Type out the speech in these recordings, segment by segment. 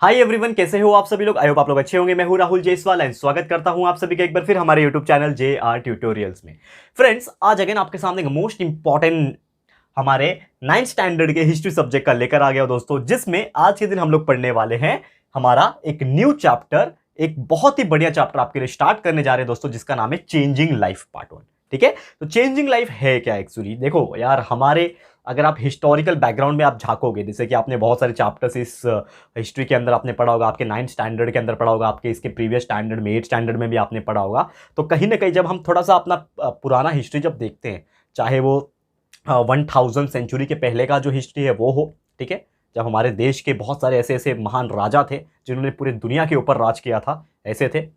Hi everyone, कैसे हो आप सभी लोग। आई होप आप लोग अच्छे होंगे। मैं हूं राहुल जायसवाल एंड स्वागत करता हूं आप सभी का एक बार फिर हमारे यूट्यूब चैनल JR ट्यूटोरियल्स में। फ्रेंड्स, आज अगेन आपके सामने एक मोस्ट इंपॉर्टेंट हमारे 9th स्टैंडर्ड के हिस्ट्री सब्जेक्ट का लेकर आ गया दोस्तों, जिसमें आज के दिन हम लोग पढ़ने वाले हैं हमारा एक न्यू चैप्टर। एक बहुत ही बढ़िया चैप्टर आपके लिए स्टार्ट करने जा रहे हैं दोस्तों, जिसका नाम है चेंजिंग लाइफ पार्ट 1। ठीक है, तो चेंजिंग लाइफ है क्या एक्चुअली। देखो यार, हमारे अगर आप हिस्टोरिकल बैकग्राउंड में आप झांकोगे, जैसे कि आपने बहुत सारे चैप्टर्स इस हिस्ट्री के अंदर आपने पढ़ा होगा, आपके 9th स्टैंडर्ड के अंदर पढ़ा होगा, आपके इसके प्रीवियस स्टैंडर्ड में 8th स्टैंडर्ड में भी आपने पढ़ा होगा। तो कहीं ना कहीं जब हम थोड़ा सा अपना पुराना हिस्ट्री जब देखते हैं, चाहे वो 1000 सेंचुरी के पहले का जो हिस्ट्री है वो हो, ठीक है, जब हमारे देश के बहुत सारे ऐसे ऐसे महान राजा थे जिन्होंने पूरी दुनिया के ऊपर राज किया था, ऐसे थे।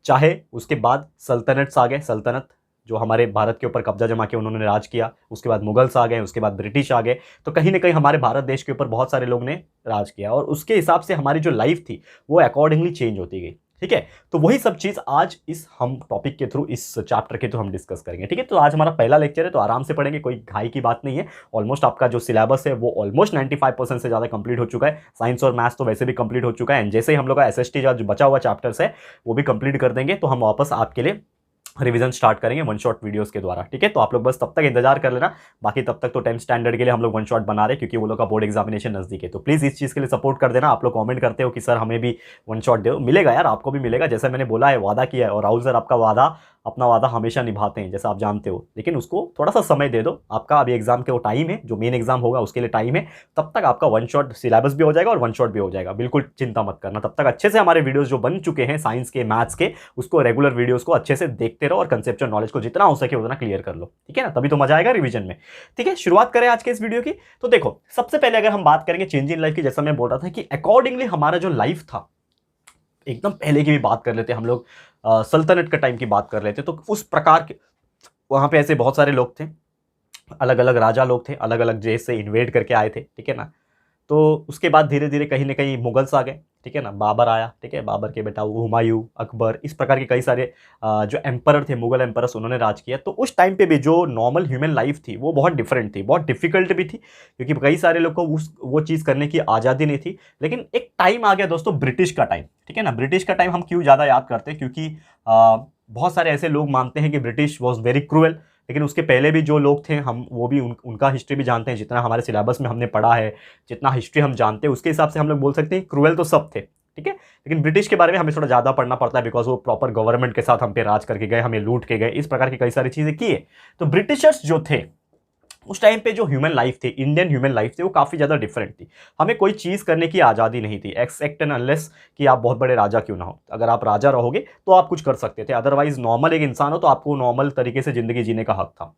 चाहे उसके बाद सल्तनट्स आ गए, सल्तनत जो हमारे भारत के ऊपर कब्जा जमा के उन्होंने राज किया, उसके बाद मुगल्स आ गए, उसके बाद ब्रिटिश आ गए। तो कहीं ना कहीं हमारे भारत देश के ऊपर बहुत सारे लोग ने राज किया और उसके हिसाब से हमारी जो लाइफ थी वो अकॉर्डिंगली चेंज होती गई। ठीक है, तो वही सब चीज आज इस हम टॉपिक के थ्रू, इस चैप्टर के थ्रू हम डिस्कस करेंगे। ठीक है, तो आज हमारा पहला लेक्चर है, तो आराम से पढ़ेंगे, कोई घाई की बात नहीं है। ऑलमोस्ट आपका जो सिलेबस है वो ऑलमोस्ट 95% से ज्यादा कंप्लीट हो चुका है। साइंस और मैथ्स तो वैसे भी कंप्लीट हो चुका है, एंड जैसे ही हम लोग का SST जो बचा हुआ चैप्टर्स है वो भी कंप्लीट कर देंगे, तो हम वापस आपके लिए रिवीजन स्टार्ट करेंगे वन शॉट वीडियोस के द्वारा। ठीक है, तो आप लोग बस तब तक इंतजार कर लेना। बाकी तब तक तो 10th स्टैंडर्ड के लिए हम लोग वन शॉट बना रहे हैं, क्योंकि वो लोग का बोर्ड एग्जामिनेशन नजदीक है। तो प्लीज इस चीज के लिए सपोर्ट कर देना। आप लोग कमेंट करते हो कि सर हमें भी वन शॉट दो, मिलेगा यार, आपको भी मिलेगा। जैसे मैंने बोला है, वादा किया है, और राहुल सर आपका वादा, अपना वादा हमेशा निभाते हैं, जैसा आप जानते हो। लेकिन उसको थोड़ा सा समय दे दो। आपका अभी एग्जाम के वो टाइम है, जो मेन एग्जाम होगा उसके लिए टाइम है। तब तक आपका वन शॉट सिलेबस भी हो जाएगा और वन शॉट भी हो जाएगा, बिल्कुल चिंता मत करना। तब तक अच्छे से हमारे वीडियोस जो बन चुके हैं साइंस के, मैथ्स के, उसको रेगुलर वीडियोस को अच्छे से देखते रहो और कंसेप्चुअल नॉलेज को जितना हो सके उतना क्लियर कर लो। ठीक है ना, तभी तो मजा आएगा रिवीजन में। ठीक है, शुरुआत करें आज के इस वीडियो की। तो देखो, सबसे पहले अगर हम बात करेंगे चेंज इन लाइफ की, जैसा मैं बोल रहा था कि अकॉर्डिंगली हमारा जो लाइफ था, एकदम पहले की भी बात कर लेते हम लोग, सल्तनत का टाइम की बात कर लेते, तो उस प्रकार के वहां पे ऐसे बहुत सारे लोग थे, अलग अलग राजा लोग थे, अलग अलग देश से इन्वेड करके आए थे। ठीक है ना, तो उसके बाद धीरे धीरे कहीं ना कहीं मुगल्स आ गए। ठीक है ना, बाबर आया। ठीक है, बाबर के बेटा हुमायूं, अकबर, इस प्रकार के कई सारे जो एम्परर थे, मुगल एम्परर्स, उन्होंने राज किया। तो उस टाइम पे भी जो नॉर्मल ह्यूमन लाइफ थी वो बहुत डिफरेंट थी, बहुत डिफिकल्ट भी थी, क्योंकि कई सारे लोग को वो चीज़ करने की आज़ादी नहीं थी। लेकिन एक टाइम आ गया दोस्तों, ब्रिटिश का टाइम। ठीक है ना, ब्रिटिश का टाइम हम क्यों ज़्यादा याद करते हैं, क्योंकि बहुत सारे ऐसे लोग मानते हैं कि ब्रिटिश वॉज वेरी क्रूअल। लेकिन उसके पहले भी जो लोग थे, हम वो भी उनका हिस्ट्री भी जानते हैं। जितना हमारे सिलेबस में हमने पढ़ा है, जितना हिस्ट्री हम जानते हैं, उसके हिसाब से हम लोग बोल सकते हैं क्रूअल तो सब थे। ठीक है, लेकिन ब्रिटिश के बारे में हमें थोड़ा ज़्यादा पढ़ना पड़ता है, बिकॉज वो प्रॉपर गवर्नमेंट के साथ हम पे राज करके गए, हमें लूट के गए, इस प्रकार की कई सारी चीज़ें किए। तो ब्रिटिशर्स जो थे उस टाइम पे, जो ह्यूमन लाइफ थी, इंडियन ह्यूमन लाइफ थी, वो काफ़ी ज़्यादा डिफरेंट थी। हमें कोई चीज़ करने की आज़ादी नहीं थी, एक्सेप्ट एंड अनलेस कि आप बहुत बड़े राजा क्यों ना हो। अगर आप राजा रहोगे तो आप कुछ कर सकते थे, अदरवाइज नॉर्मल एक इंसान हो तो आपको नॉर्मल तरीके से ज़िंदगी जीने का हक था।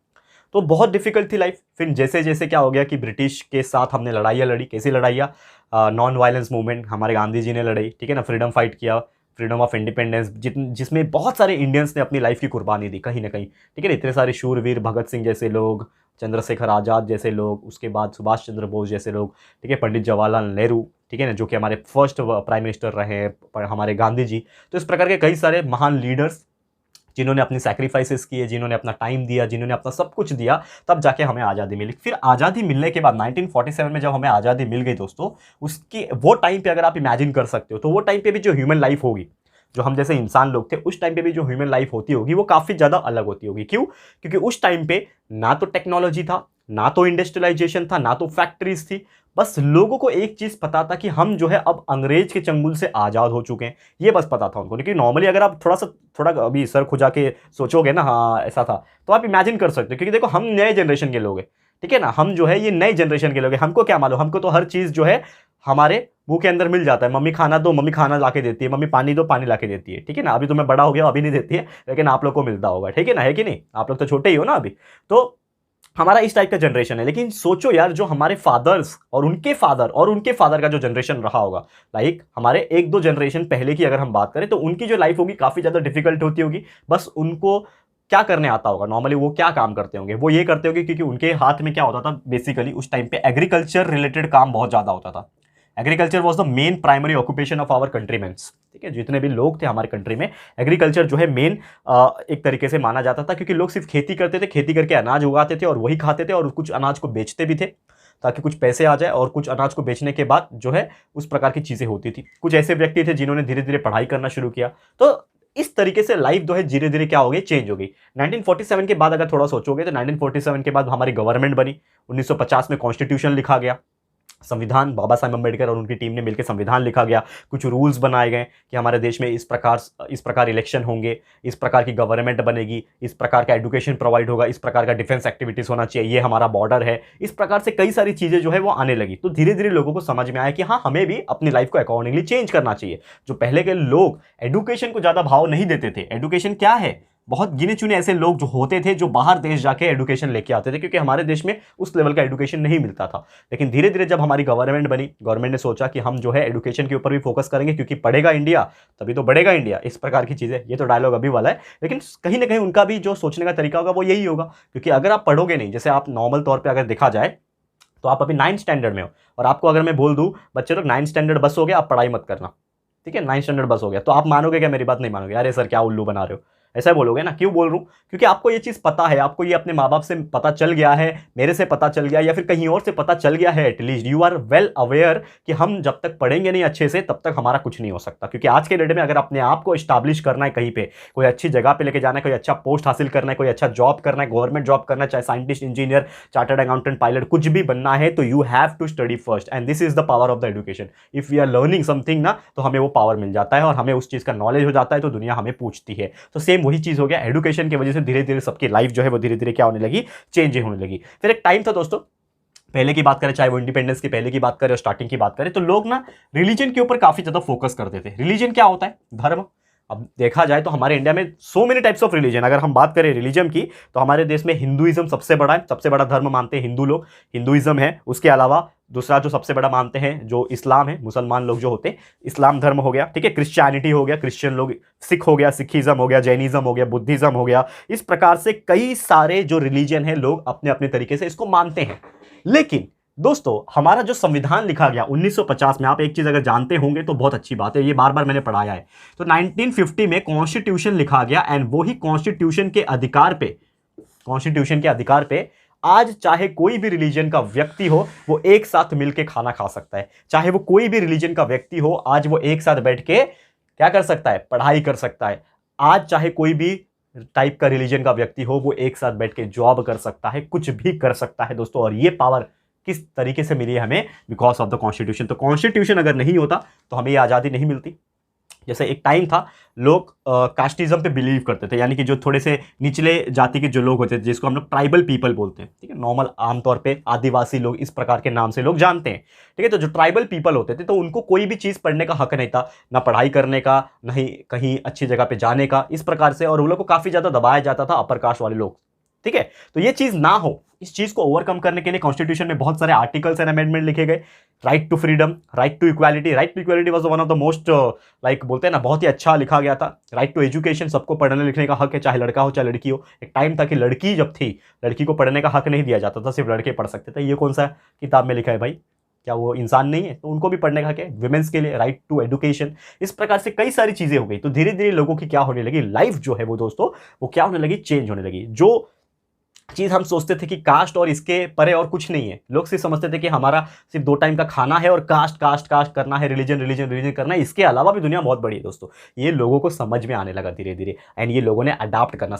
तो बहुत डिफिकल्ट थी लाइफ। फिर जैसे जैसे क्या हो गया कि ब्रिटिश के साथ हमने लड़ाइयाँ लड़ी। कैसी लड़ाइयाँ? नॉन वायलेंस मूवमेंट हमारे गांधी जी ने लड़ी। ठीक है ना, फ्रीडम फाइट किया, फ्रीडम ऑफ इंडिपेंडेंस, जिसमें बहुत सारे इंडियंस ने अपनी लाइफ की कुर्बानी दी कहीं ना कहीं। ठीक है ना, इतने सारे शूरवीर, भगत सिंह जैसे लोग, चंद्रशेखर आज़ाद जैसे लोग, उसके बाद सुभाष चंद्र बोस जैसे लोग, ठीक है, पंडित जवाहरलाल नेहरू, ठीक है ना, जो कि हमारे फर्स्ट प्राइम मिनिस्टर रहे हैं, हमारे गांधी जी। तो इस प्रकार के कई सारे महान लीडर्स जिन्होंने अपनी सैक्रिफाइसेस किए, जिन्होंने अपना टाइम दिया, जिन्होंने अपना सब कुछ दिया, तब जाके हमें आज़ादी मिली। फिर आज़ादी मिलने के बाद 1947 में जब हमें आज़ादी मिल गई दोस्तों, उसकी वो टाइम पे अगर आप इमेजिन कर सकते हो, तो वो टाइम पे भी जो ह्यूमन लाइफ होगी, जो हम जैसे इंसान लोग थे, उस टाइम पे भी जो ह्यूमन लाइफ होती होगी वो काफ़ी ज़्यादा अलग होती होगी। क्यों? क्योंकि उस टाइम पे ना तो टेक्नोलॉजी था, ना तो इंडस्ट्रियलाइजेशन था, ना तो फैक्ट्रीज थी। बस लोगों को एक चीज़ पता था कि हम जो है अब अंग्रेज के चंगुल से आज़ाद हो चुके हैं, ये बस पता था उनको। लेकिन नॉर्मली अगर आप थोड़ा अभी सर खुजा के सोचोगे ना, हाँ ऐसा था, तो आप इमेजिन कर सकते हो। क्योंकि देखो, हम नए जनरेशन के लोग हैं। ठीक है ना, हम जो है ये नए जनरेशन के लोग हैं। हमको क्या मालूम, हमको तो हर चीज़ जो है हमारे मुंह के अंदर मिल जाता है। मम्मी खाना दो, मम्मी खाना ला के देती है, मम्मी पानी दो, पानी ला के देती है। ठीक है ना, अभी तो मैं बड़ा हो गया, अभी नहीं देती है, लेकिन आप लोग को मिलता होगा। ठीक है ना, है कि नहीं? आप लोग तो छोटे ही हो ना अभी। तो हमारा इस टाइप का जनरेशन है। लेकिन सोचो यार, जो हमारे फादर्स और उनके फादर और उनके फादर का जो जनरेशन रहा होगा, लाइक हमारे एक दो जनरेशन पहले की अगर हम बात करें, तो उनकी जो लाइफ होगी काफ़ी ज़्यादा डिफिकल्ट होती होगी। बस उनको क्या करने आता होगा, नॉर्मली वो क्या काम करते होंगे, वो ये करते होंगे क्योंकि उनके हाथ में क्या होता था, बेसिकली उस टाइम पे एग्रीकल्चर रिलेटेड काम बहुत ज़्यादा होता था। Agriculture was the main primary occupation of our countrymens. ठीक है, जितने भी लोग थे हमारे कंट्री में, एग्रीकल्चर जो है मेन एक तरीके से माना जाता था, क्योंकि लोग सिर्फ खेती करते थे, खेती करके अनाज उगाते थे और वही खाते थे और कुछ अनाज को बेचते भी थे। ताकि कुछ पैसे आ जाए और कुछ अनाज को बेचने के बाद जो है उस प्रकार की चीज़ें होती थी। कुछ ऐसे व्यक्ति थे जिन्होंने धीरे धीरे पढ़ाई करना शुरू किया। तो इस तरीके से लाइफ जो है धीरे धीरे क्या हो गई, चेंज हो गई। 1947 के बाद अगर थोड़ा सोचोगे तो 1947 के बाद हमारी गवर्नमेंट बनी, 1950 में कॉन्स्टिट्यूशन लिखा गया, संविधान बाबा साहेब अम्बेडकर और उनकी टीम ने मिलकर संविधान लिखा गया, कुछ रूल्स बनाए गए कि हमारे देश में इस प्रकार इलेक्शन होंगे, इस प्रकार की गवर्नमेंट बनेगी, इस प्रकार का एजुकेशन प्रोवाइड होगा, इस प्रकार का डिफेंस एक्टिविटीज़ होना चाहिए, ये हमारा बॉर्डर है। इस प्रकार से कई सारी चीज़ें जो है वो आने लगी। तो धीरे धीरे लोगों को समझ में आया कि हाँ, हमें भी अपनी लाइफ को अकॉर्डिंगली चेंज करना चाहिए। जो पहले के लोग एडुकेशन को ज़्यादा भाव नहीं देते थे, एडुकेशन क्या है, बहुत गिने चुने ऐसे लोग जो होते थे जो बाहर देश जाके एडुकेशन लेके आते थे, क्योंकि हमारे देश में उस लेवल का एडुकेशन नहीं मिलता था। लेकिन धीरे धीरे जब हमारी गवर्नमेंट बनी, गवर्नमेंट ने सोचा कि हम जो है एडुकेशन के ऊपर भी फोकस करेंगे, क्योंकि पढ़ेगा इंडिया तभी तो बढ़ेगा इंडिया, इस प्रकार की चीज़ें। ये तो डायलॉग अभी वाला है, लेकिन कहीं ना कहीं उनका भी जो सोचने का तरीका होगा वो यही होगा। क्योंकि अगर आप पढ़ोगे नहीं, जैसे आप नॉर्मल तौर पर अगर देखा जाए तो आप अभी 9th स्टैंडर्ड में हो और आपको अगर मैं बोल दूं बच्चे लोग 9th स्टैंडर्ड बस हो गया, आप पढ़ाई मत करना, ठीक है, 9th स्टैंडर्ड बस हो गया, तो आप मानोगे क्या? मेरी बात नहीं मानोगे, अरे सर क्या उल्लू बना रहे हो, ऐसा बोलोगे ना। क्यों बोल रहा हूं? क्योंकि आपको ये चीज पता है, आपको ये अपने माँ बाप से पता चल गया है, मेरे से पता चल गया, या फिर कहीं और से पता चल गया है। At least you are well aware कि हम जब तक पढ़ेंगे नहीं अच्छे से तब तक हमारा कुछ नहीं हो सकता। क्योंकि आज के डेट में अगर अपने आप को स्टैब्लिश करना है, कहीं पे कोई अच्छी जगह पे लेके जाना है, कोई अच्छा पोस्ट हासिल करना है, कोई अच्छा जॉब करना है, गवर्नमेंट जॉब करना है, चाहे scientist, engineer, chartered accountant, pilot, कुछ भी बनना है, तो you have to study first, and this is the power of the education. If we are learning something ना, तो हमें वो पावर मिल जाता है और हमें उस चीज का नॉलेज हो जाता है, तो दुनिया हमें पूछती है। तो सेम वही चीज हो गया, एजुकेशन की वजह से धीरे धीरे सबकी लाइफ जो है वो धीरे धीरे क्या होने लगी, चेंज होने लगी। फिर एक टाइम था दोस्तों, पहले की बात करें, चाहे वो इंडिपेंडेंस की पहले की बात करें और स्टार्टिंग की बात करें, तो लोग ना रिलीजन के ऊपर काफी ज्यादा फोकस करते थे। रिलीजन क्या होता है? धर्म। अब देखा जाए तो हमारे इंडिया में so many types of religion. अगर हम बात करें रिलीजन की तो हमारे देश में हिंदुइज्म सबसे बड़ा है, सबसे बड़ा धर्म मानते हैं हिंदू लोग, हिंदुइज्म है। उसके अलावा दूसरा जो सबसे बड़ा मानते हैं जो इस्लाम है, मुसलमान लोग जो होते हैं, इस्लाम धर्म हो गया, ठीक है। क्रिश्चियनिटी हो गया, क्रिश्चियन लोग, सिख हो गया, सिखिज्म हो गया, जैनिज्म हो गया, बुद्धिज्म हो गया। इस प्रकार से कई सारे जो रिलीजन है लोग अपने अपने तरीके से इसको मानते हैं। लेकिन दोस्तों हमारा जो संविधान लिखा गया 1950 में, आप एक चीज अगर जानते होंगे तो बहुत अच्छी बात है, ये बार बार मैंने पढ़ाया है। तो 1950 में कॉन्स्टिट्यूशन लिखा गया, एंड वही कॉन्स्टिट्यूशन के अधिकार पे आज चाहे कोई भी रिलीजन का व्यक्ति हो वो एक साथ मिलकर खाना खा सकता है। चाहे वो कोई भी रिलीजन का व्यक्ति हो, आज वो एक साथ बैठ के क्या कर सकता है? पढ़ाई कर सकता है। आज चाहे कोई भी टाइप का रिलीजन का व्यक्ति हो वो एक साथ बैठ के जॉब कर सकता है, कुछ भी कर सकता है दोस्तों। और ये पावर किस तरीके से मिली है हमें? Because of the constitution. तो कॉन्स्टिट्यूशन अगर नहीं होता तो हमें ये आज़ादी नहीं मिलती। जैसे एक टाइम था लोग कास्टिज्म पे बिलीव करते थे, यानी कि जो थोड़े से निचले जाति के जो लोग होते थे, जिसको हम लोग ट्राइबल पीपल बोलते हैं, ठीक है, नॉर्मल आमतौर पे आदिवासी लोग इस प्रकार के नाम से लोग जानते हैं, ठीक है। तो जो ट्राइबल पीपल होते थे तो उनको कोई भी चीज़ पढ़ने का हक नहीं था, ना पढ़ाई करने का, ना ही कहीं अच्छी जगह पे जाने का, इस प्रकार से। और उन लोग को काफ़ी ज़्यादा दबाया जाता था, अपर कास्ट वाले लोग, ठीक है। तो ये चीज़ ना हो, इस चीज को ओवरकम करने के लिए कॉन्स्टिट्यूशन में बहुत सारे आर्टिकल्स एंड अमेंडमेंट लिखे गए। Right to freedom, right to equality, right to equality was one of the most like बोलते हैं ना, बहुत ही अच्छा लिखा गया था। राइट टू एजुकेशन, सबको पढ़ने लिखने का हक है, चाहे लड़का हो चाहे लड़की हो। एक टाइम था कि लड़की जब थी, लड़की को पढ़ने का हक नहीं दिया जाता था, सिर्फ लड़के पढ़ सकते थे। ये कौन सा किताब में लिखा है भाई? क्या वो इंसान नहीं है? तो उनको भी पढ़ने का हक है। विमेंस के लिए राइट टू एजुकेशन। इस प्रकार से कई सारी चीजें हो गई। तो धीरे धीरे लोगों की क्या होने लगी, लाइफ जो है वो दोस्तों वो क्या होने लगी, चेंज होने लगी। जो चीज हम सोचते थे कि कास्ट और इसके परे और कुछ नहीं है, लोग सिर्फ समझते थे कि हमारा सिर्फ 2 टाइम का खाना है और कास्ट कास्ट कास्ट करना है, रिलीजन रिलीजन रिलीजन करना है। इसके अलावा भी दुनिया बहुत बड़ी है दोस्तों। ये लोगों को समझ में आने लगा धीरे धीरे, एंड ये लोगों ने अडाप्ट करना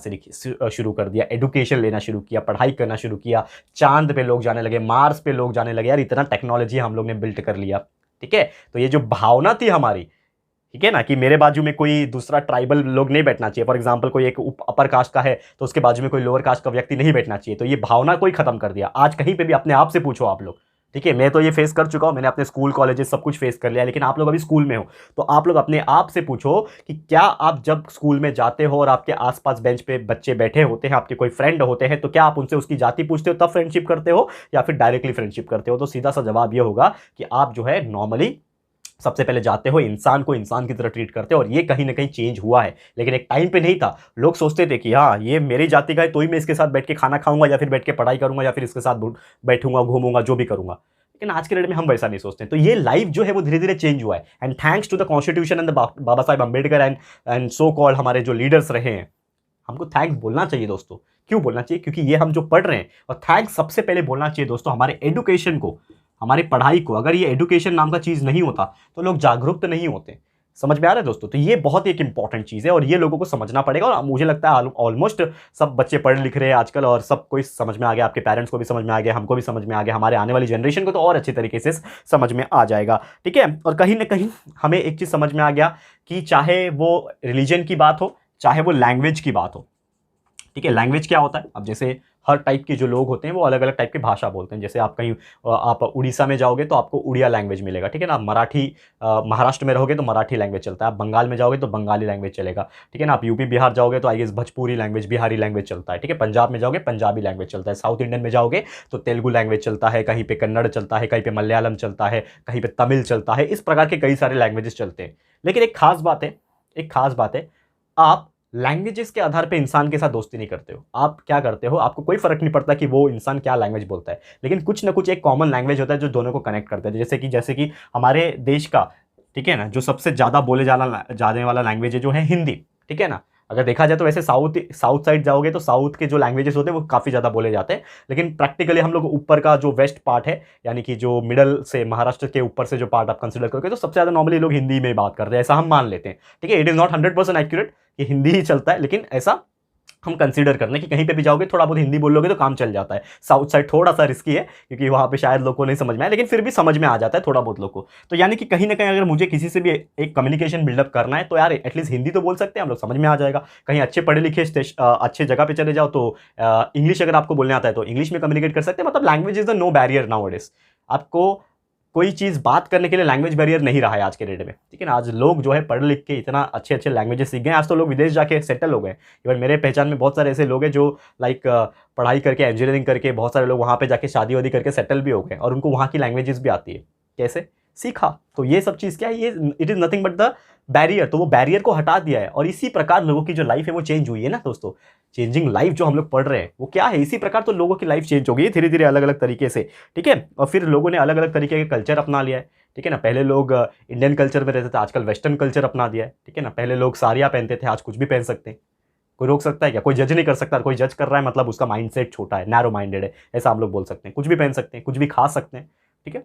शुरू कर दिया, एजुकेशन लेना शुरू किया, पढ़ाई करना शुरू किया। चांद पे लोग जाने लगे, मार्स पे लोग जाने लगे। यार इतना टेक्नोलॉजी हम लोग ने बिल्ट कर लिया, ठीक है। तो ये जो भावना थी हमारी, ठीक है ना, कि मेरे बाजू में कोई दूसरा ट्राइबल लोग नहीं बैठना चाहिए। फॉर एग्जांपल कोई एक अपर कास्ट का है तो उसके बाजू में कोई लोअर कास्ट का व्यक्ति नहीं बैठना चाहिए। तो ये भावना कोई खत्म कर दिया। आज कहीं पे भी अपने आप से पूछो आप लोग, ठीक है, मैं तो ये फेस कर चुका हूं, मैंने अपने स्कूल कॉलेजेस सब कुछ फेस कर लिया, लेकिन आप लोग अभी स्कूल में हो तो आप लोग अपने आप से पूछो कि क्या आप जब स्कूल में जाते हो और आपके आसपास बेंच पे बच्चे बैठे होते हैं, आपके कोई फ्रेंड होते हैं, तो क्या आप उनसे उसकी जाति पूछते हो तब फ्रेंडशिप करते हो या फिर डायरेक्टली फ्रेंडशिप करते हो? तो सीधा सा जवाब ये होगा कि आप जो है नॉर्मली सबसे पहले जाते हो, इंसान को इंसान की तरह ट्रीट करते हो। और ये कहीं ना कहीं चेंज हुआ है, लेकिन एक टाइम पे नहीं था। लोग सोचते थे कि हाँ ये मेरी जाति का है तो ही मैं इसके साथ बैठ के खाना खाऊंगा या फिर बैठ के पढ़ाई करूंगा या फिर इसके साथ बैठूंगा, घूमूंगा, जो भी करूंगा। लेकिन आज के डेट में हम वैसा नहीं सोचते। तो ये लाइफ जो है वो धीरे धीरे चेंज हुआ है, and thanks to the constitution and the Baba Saheb Ambedkar and so called हमारे जो लीडर्स रहे हैं, हमको थैंक्स बोलना चाहिए दोस्तों। क्यों बोलना चाहिए? क्योंकि ये हम जो पढ़ रहे हैं, और थैंक्स सबसे पहले बोलना चाहिए दोस्तों हमारे एजुकेशन को, हमारी पढ़ाई को। अगर ये एजुकेशन नाम का चीज़ नहीं होता तो लोग जागरूक तो नहीं होते। समझ में आ रहा है दोस्तों? तो ये बहुत एक इंपॉर्टेंट चीज़ है और ये लोगों को समझना पड़ेगा। और मुझे लगता है ऑलमोस्ट सब बच्चे पढ़ लिख रहे हैं आजकल, और सब कोई समझ में आ गया। आपके पेरेंट्स को भी समझ में आ गया, हमको भी समझ में आ गया, हमारे आने वाली जनरेशन को तो और अच्छे तरीके से समझ में आ जाएगा। ठीक है, और कहीं ना कहीं हमें एक चीज़ समझ में आ गया कि चाहे वो रिलीजन की बात हो, चाहे वो लैंग्वेज की बात हो। ठीक है, लैंग्वेज क्या होता है? अब जैसे हर टाइप के जो लोग होते हैं वो अलग अलग टाइप की भाषा बोलते हैं। जैसे आप कहीं आप उड़ीसा में जाओगे तो आपको उड़िया लैंग्वेज मिलेगा। ठीक है ना, मराठी महाराष्ट्र में रहोगे तो मराठी लैंग्वेज चलता है, आप बंगाल में जाओगे तो बंगाली लैंग्वेज चलेगा। ठीक है ना, आप यूपी बिहार जाओगे तो I guess Bhojpuri language, Bihari language चलता है। ठीक है, पंजाब में जाओगे पंजाबी लैंग्वेज चलता है, साउथ इंडियन में जाओगे तो तेलुगु लैंग्वेज चलता है, कहीं पे कन्नड़ चलता है, कहीं पे मलयालम चलता है, कहीं पे तमिल चलता है। इस प्रकार के कई सारे लैंग्वेजेस चलते हैं। लेकिन एक खास बात है, एक खास बात है, आप लैंग्वेजेस के आधार पे इंसान के साथ दोस्ती नहीं करते हो। आप क्या करते हो, आपको कोई फर्क नहीं पड़ता कि वो इंसान क्या लैंग्वेज बोलता है, लेकिन कुछ ना कुछ एक कॉमन लैंग्वेज होता है जो दोनों को कनेक्ट करता है। जैसे कि हमारे देश का, ठीक है ना, जो सबसे ज़्यादा बोले जाने वाला लैंग्वेज है जो है हिंदी। ठीक है ना, अगर देखा जाए तो वैसे साउथ साइड जाओगे तो साउथ के जो लैंग्वेजेस होते हैं वो काफ़ी ज़्यादा बोले जाते हैं। लेकिन प्रैक्टिकली हम लोग ऊपर का जो वेस्ट पार्ट है, यानी कि जो मिडल से महाराष्ट्र के ऊपर से जो पार्ट आप कंसिडर करोगे तो सबसे ज़्यादा नॉर्मली लोग हिंदी में बात करते हैं, ऐसा हम मान लेते हैं। ठीक है, इट इज़ नॉट 100% एक्यूरेट कि हिंदी ही चलता है, लेकिन ऐसा हम कंसीडर करने कि कहीं पे भी जाओगे थोड़ा बहुत हिंदी बोल लोगे तो काम चल जाता है। साउथ साइड थोड़ा सा रिस्की है क्योंकि वहाँ पे शायद लोग को नहीं समझ में आए, लेकिन फिर भी समझ में आ जाता है थोड़ा बहुत लोग को। तो यानी कि कहीं ना कहीं अगर मुझे किसी से भी एक कम्युनिकेशन बिल्डअप करना है तो यार एटलीस्ट हिंदी तो बोल सकते हैं हम लोग, समझ में आ जाएगा। कहीं अच्छे पढ़े लिखे अच्छे जगह पे चले जाओ तो इंग्लिश अगर आपको बोलने आता है तो इंग्लिश में कम्युनिकेट कर सकते हैं। मतलब language is the no barrier now it is. आपको कोई चीज़ बात करने के लिए लैंग्वेज बैरियर नहीं रहा है आज के डेट में। ठीक है ना, आज लोग जो है पढ़ लिख के इतना अच्छे अच्छे लैंग्वेजेस सीख गए, आज तो लोग विदेश जाके सेटल हो गए। इवन मेरे पहचान में बहुत सारे ऐसे लोग हैं जो लाइक पढ़ाई करके इंजीनियरिंग करके बहुत सारे लोग वहाँ पे जाके शादी वादी करके सेटल भी हो गए और उनको वहाँ की लैंग्वेजेस भी आती है। कैसे सीखा? तो ये सब चीज़ क्या है, ये it is nothing but the barrier. तो वो बैरियर को हटा दिया है और इसी प्रकार लोगों की जो लाइफ है वो चेंज हुई है ना दोस्तों। चेंजिंग लाइफ जो हम लोग पढ़ रहे हैं वो क्या है, इसी प्रकार तो लोगों की लाइफ चेंज हो गई है धीरे धीरे अलग अलग तरीके से। ठीक है, और फिर लोगों ने अलग अलग तरीके के कल्चर अपना लिया है। ठीक है ना, पहले लोग इंडियन कल्चर में रहते थे, आजकल वेस्टर्न कल्चर अपना दिया है। ठीक है ना, पहले लोग साड़ियाँ पहनते थे, आज कुछ भी पहन सकते हैं। कोई रोक सकता है क्या? कोई जज नहीं कर सकता। कोई जज कर रहा है मतलब उसका माइंडसेट छोटा है, नैरो माइंडेड है, ऐसा हम लोग बोल सकते हैं। कुछ भी पहन सकते हैं, कुछ भी खा सकते हैं। ठीक है,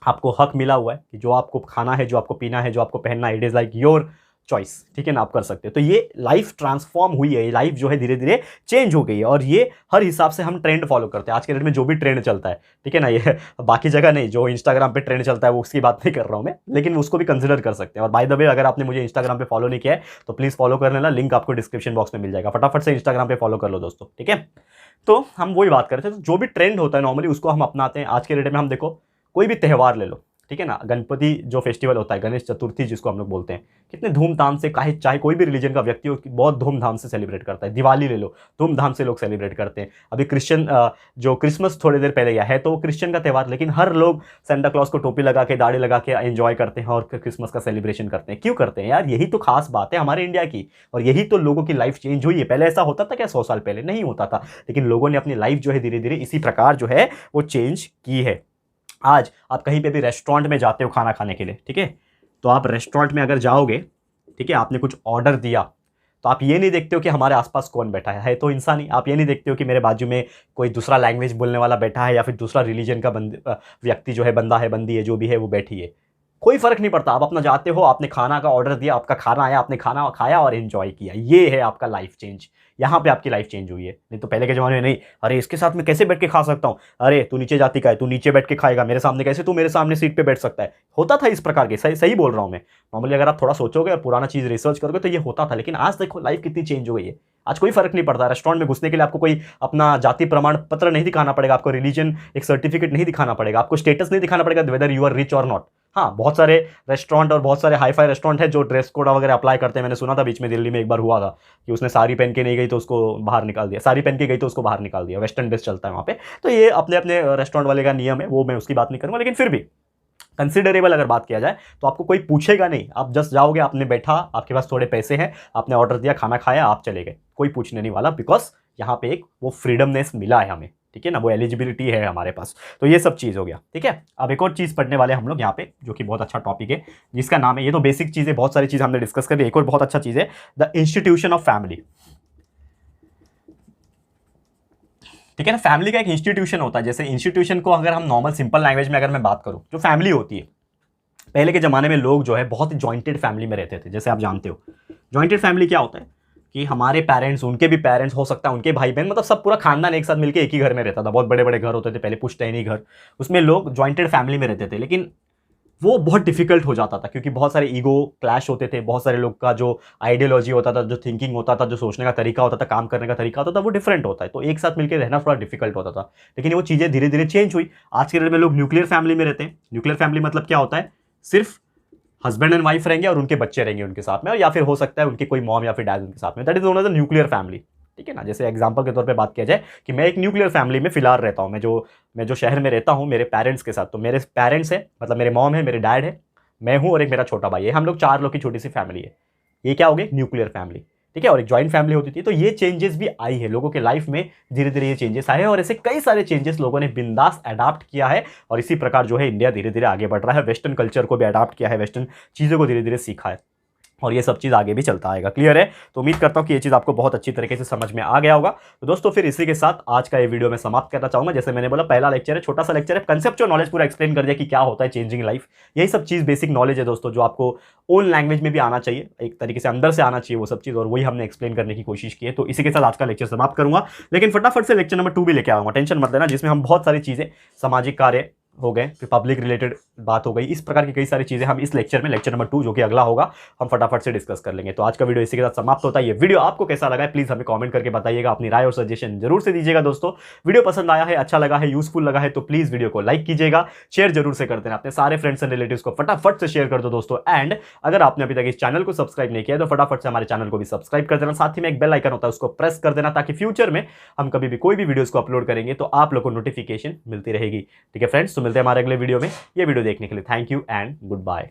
आपको हक मिला हुआ है कि जो आपको खाना है, जो आपको पीना है, जो आपको पहनना है, it is like your choice. ठीक है ना, आप कर सकते हो। तो ये लाइफ ट्रांसफॉर्म हुई है, ये लाइफ जो है धीरे धीरे चेंज हो गई है और ये हर हिसाब से हम ट्रेंड फॉलो करते हैं। आज के डेट में जो भी ट्रेंड चलता है, ठीक है ना, ये बाकी जगह नहीं, जो इंस्टाग्राम पे ट्रेंड चलता है वो उसकी बात नहीं कर रहा हूँ मैं, लेकिन उसको भी कंसिडर कर सकते हैं। और बाय द वे अगर आपने मुझे इंस्टाग्राम पे फॉलो नहीं किया है तो प्लीज़ फॉलो कर लेना, लिंक आपको डिस्क्रिप्शन बॉक्स में मिल जाएगा। फटाफट से इंस्टाग्राम पे फॉलो कर लो दोस्तों। ठीक है, तो हम वही बात कर रहे थे, तो जो भी ट्रेंड होता है नॉर्मली उसको हम अपनाते हैं। आज के डेट में हम देखो कोई भी त्यौहार ले लो, ठीक है ना, गणपति जो फेस्टिवल होता है, गणेश चतुर्थी जिसको हम लोग बोलते हैं, कितने धूमधाम से, चाहे कोई भी रिलीजन का व्यक्ति हो, बहुत धूमधाम से सेलिब्रेट करता है। दिवाली ले लो, धूमधाम से लोग सेलिब्रेट करते हैं। अभी क्रिश्चियन जो क्रिसमस थोड़ी देर पहले गया है तो वो क्रिश्चियन का त्यौहार, लेकिन हर लोग सेंटा क्लॉज को टोपी लगा के, दाढ़ी लगा के एंजॉय करते हैं और क्रिसमस का सेलिब्रेशन करते हैं। क्यों करते हैं यार? यही तो खास बात है हमारे इंडिया की, और यही तो लोगों की लाइफ चेंज हुई है। पहले ऐसा होता था क्या? 100 साल पहले नहीं होता था, लेकिन लोगों ने अपनी लाइफ जो है धीरे धीरे इसी प्रकार जो है वो चेंज की है। आज आप कहीं पे भी रेस्टोरेंट में जाते हो खाना खाने के लिए, ठीक है, तो आप रेस्टोरेंट में अगर जाओगे, ठीक है, आपने कुछ ऑर्डर दिया तो आप ये नहीं देखते हो कि हमारे आसपास कौन बैठा है तो इंसान ही। आप ये नहीं देखते हो कि मेरे बाजू में कोई दूसरा लैंग्वेज बोलने वाला बैठा है या फिर दूसरा रिलीजन का व्यक्ति जो है, बंदा है, बंदी है, जो भी है वो बैठी है। कोई फर्क नहीं पड़ता। आप अपना जाते हो, आपने खाना का ऑर्डर दिया, आपका खाना आया, आपने खाना खाया और एंजॉय किया। ये है आपका लाइफ चेंज। यहाँ पे आपकी लाइफ चेंज हुई है। नहीं तो पहले के ज़माने में नहीं, अरे इसके साथ मैं कैसे बैठ के खा सकता हूँ, अरे तू नीचे जाति का है, तू नीचे बैठ के खाएगा, मेरे सामने कैसे तू मेरे सामने सीट पे बैठ सकता है। होता था इस प्रकार के, सही सही बोल रहा हूँ मैं। नॉर्मली अगर आप थोड़ा सोचोगे और पुराना चीज़ रिसर्च करोगे तो ये होता था। लेकिन आज देखो लाइफ कितनी चेंज हो गई है। आज कोई फर्क नहीं पड़ता। रेस्टोरेंट में घुसने के लिए आपको कोई अपना जाति प्रमाण पत्र नहीं दिखाना पड़ेगा, आपको रिलीजन एक सर्टिफिकेट नहीं दिखाना पड़ेगा, आपको स्टेटस नहीं दिखाना पड़ेगा वेदर यू आर रिच और नॉट। हाँ, बहुत सारे रेस्टोरेंट और बहुत सारे हाई फाई रेस्टोरेंट है जो ड्रेस कोड वगैरह अप्लाई करते हैं। मैंने सुना था बीच में दिल्ली में एक बार हुआ था कि उसने साड़ी पहन के नहीं गई तो उसको बाहर निकाल दिया, साड़ी पहन के गई तो उसको बाहर निकाल दिया। वेस्टर्न ड्रेस चलता है वहाँ पे। तो ये अपने अपने रेस्टोरेंट वाले का नियम है, वो मैं उसकी बात नहीं करूँगा, लेकिन फिर भी कंसिडरेबल अगर बात किया जाए तो आपको कोई पूछेगा नहीं। आप जस्ट जाओगे, आपने बैठा, आपके पास थोड़े पैसे हैं, आपने ऑर्डर दिया, खाना खाया, आप चले गए, कोई पूछने नहीं वाला। बिकॉज यहाँ पे एक वो फ्रीडमनेस मिला है हमें, ठीक है ना, वो एलिजिबिलिटी है हमारे पास। तो ये सब चीज़ हो गया, ठीक है। अब एक और चीज़ पढ़ने वाले हम लोग यहाँ पे, जो कि बहुत अच्छा टॉपिक है, जिसका नाम है, ये तो बेसिक चीज़ है, बहुत सारी चीज़ हमने डिस्कस करी। एक और बहुत अच्छा चीज़ है, द इंस्टीट्यूशन ऑफ फैमिली। ठीक है ना। फैमिली का एक इंस्टीट्यूशन होता है, जैसे इंस्टीट्यूशन को अगर हम नॉर्मल सिंपल लैंग्वेज में अगर मैं बात करूं, जो फैमिली होती है, पहले के ज़माने में लोग जो है बहुत ही जॉइंटेड फैमिली में रहते थे। जैसे आप जानते हो जॉइंटेड फैमिली क्या होता है कि हमारे पेरेंट्स, उनके भी पेरेंट्स, हो सकता है उनके भाई बहन, मतलब सब पूरा खानदान एक साथ मिलकर एक ही घर में रहता था। बहुत बड़े बड़े घर होते थे पहले, पुश्तैनी घर, उसमें लोग जॉइंटेड फैमिली में रहते थे। लेकिन वो बहुत डिफिकल्ट हो जाता था क्योंकि बहुत सारे ईगो क्लैश होते थे, बहुत सारे लोग का जो आइडियोलॉजी होता था, जो थिंकिंग होता था, जो सोचने का तरीका होता था, काम करने का तरीका होता था, वो डिफरेंट होता है। तो एक साथ मिलकर रहना थोड़ा डिफिकल्ट होता था। लेकिन वो चीज़ें धीरे धीरे चेंज हुई। आज के डेट में लोग न्यूक्लियर फैमिली में रहते हैं। न्यूक्लियर फैमिली मतलब क्या होता है, सिर्फ हस्बैंड एंड वाइफ रहेंगे और उनके बच्चे रहेंगे उनके साथ में, और या फिर हो सकता है उनके कोई मॉम या फिर डैड उनके साथ में। That is known as a nuclear family. ठीक है ना। जैसे एग्जांपल के तौर पे बात किया जाए कि मैं एक न्यूक्लियर फैमिली में फिलहाल रहता हूँ, मैं जो शहर में रहता हूँ मेरे पेरेंट्स के साथ। तो मेरे पेरेंट्स है, मतलब मेरे मॉम है, मेरे डैड है, मैं हूँ और एक मेरा छोटा भाई है। हम लोग 4 लोग की छोटी सी फैमिली है। ये क्या हो गई, न्यूक्लियर फैमिली। ठीक है। और एक ज्वाइंट फैमिली होती थी। तो ये चेंजेस भी आई है लोगों के लाइफ में, धीरे धीरे ये चेंजेस आए हैं, और ऐसे कई सारे चेंजेस लोगों ने बिंदास अडाप्ट किया है। और इसी प्रकार जो है इंडिया धीरे धीरे आगे बढ़ रहा है, वेस्टर्न कल्चर को भी अडाप्ट किया है, वेस्टर्न चीज़ों को धीरे धीरे सीखा है, और ये सब चीज़ आगे भी चलता आएगा। क्लियर है। तो उम्मीद करता हूँ कि ये चीज़ आपको बहुत अच्छी तरीके से समझ में आ गया होगा। तो दोस्तों फिर इसी के साथ आज का ये वीडियो मैं समाप्त करना चाहूँगा। जैसे मैंने बोला पहला लेक्चर है, छोटा सा लेक्चर है, कंसेप्चुअल नॉलेज पूरा एक्सप्लेन कर दिया कि क्या होता है चेंजिंग लाइफ। यही सब चीज़ बेसिक नॉलेज है दोस्तों, जो आपको ओन लैंग्वेज में भी आना चाहिए, एक तरीके से अंदर से आना चाहिए वो सब चीज़, और वही हमने एक्सप्लेन करने की कोशिश की है। तो इसी के साथ आज का लेक्चर समाप्त करूँगा। लेकिन फटाफट से लेक्चर नंबर 2 भी लेके आऊँगा, टेंशन मत लेना, जिसमें हम बहुत सारी चीज़ें, सामाजिक कार्य हो गए, फिर पब्लिक रिलेटेड बात हो गई, इस प्रकार की कई सारी चीज़ें हम इस लेक्चर में, लेक्चर नंबर 2 जो कि अगला होगा, हम फटाफट से डिस्कस कर लेंगे। तो आज का वीडियो इसी के साथ समाप्त होता है। ये वीडियो आपको कैसा लगा है प्लीज़ हमें कमेंट करके बताइएगा, अपनी राय और सजेशन जरूर से दीजिएगा। दोस्तों वीडियो पसंद आया है, अच्छा लगा है, यूजफुल लगा है तो प्लीज़ वीडियो को लाइक कीजिएगा, शेयर जरूर से कर देना, अपने सारे फ्रेंड्स एंड रिलेटिव्स को फटाफट से शेयर कर दो दोस्तों। एंड अगर आपने अभी तक इस चैनल को सब्सक्राइब नहीं किया तो फटाफट से हमारे चैनल को भी सब्सक्राइब कर देना, साथ ही में एक बेल आइकन होता है उसको प्रेस कर देना, ताकि फ्यूचर में हम कभी भी कोई भी वीडियोस को अपलोड करेंगे तो आप लोग को नोटिफिकेशन मिलती रहेगी। ठीक है फ्रेंड्स, तो मिलते हैं हमारे अगले वीडियो में। ये वीडियो देखने के लिए thank you and good bye.